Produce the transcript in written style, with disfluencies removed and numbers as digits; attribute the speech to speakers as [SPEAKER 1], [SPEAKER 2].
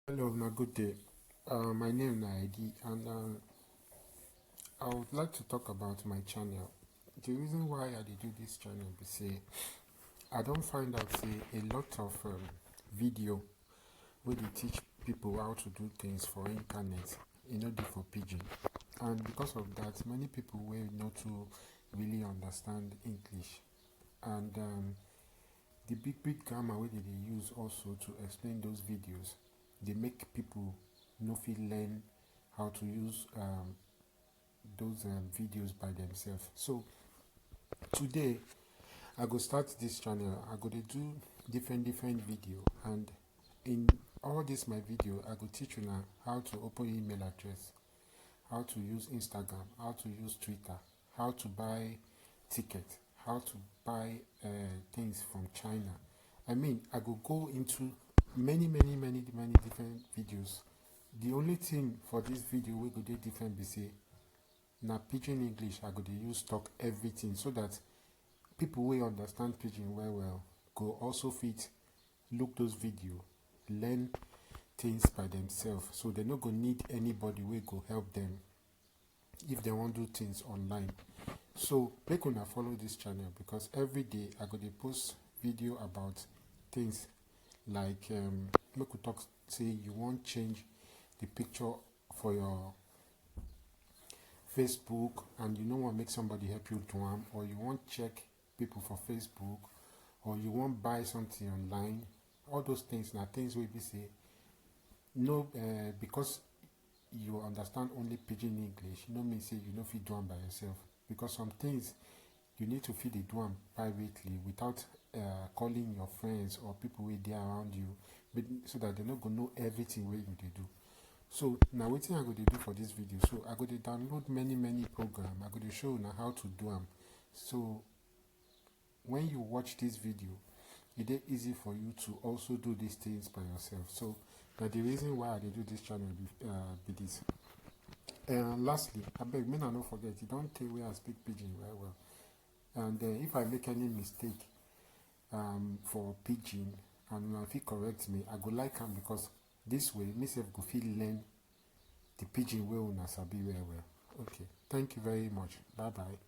[SPEAKER 1] Hello, na good day. My name is ID, and I would like to talk about my channel. The reason why I dey do this channel be say I don't find out say a lot of video where they teach people how to do things for internet, dey for pidgin, and because of that, many people will not to really understand English, and the big grammar wey they use also to explain those videos, they make people no fit learn how to use those videos by themselves. So today I go start this channel. I go to do different video, and in all this my video I go teach you now how to open email address, how to use Instagram, how to use Twitter, how to buy ticket, how to buy things from China. I go go into many different videos. The only thing for this video we go do different be say na pidgin English I go dey use talk everything, so that people wey understand pidgin well go also fit look those video, learn things by themselves, so they no go need anybody wey go help them if they want do things online. So make una follow this channel, because every day I go dey post video about things like make we talk say you want change the picture for your Facebook and you no want make somebody help you do am, or you want check people for Facebook, or you want buy something online. All those things na things wey be say no because you understand only pidgin English no mean say you no fit do am by yourself, because some things you need to fit dey do am privately without calling your friends or people wey dey around you, so that they no go know everything wey you dey do. So now wetin I go dey do for this video, so I go dey download many program. I go dey show una how to do am, so when you watch this video it dey easy for you to also do these things by yourself. So na the reason why I dey do this channel be this. Lastly, abeg make una no forget, you don tey wey I speak pidgin well, and if I make any mistake for pidgin and una fit correct me, I go like am, because this way me sef go fit learn the pidgin wey una sabi well. Okay, thank you very much. Bye bye.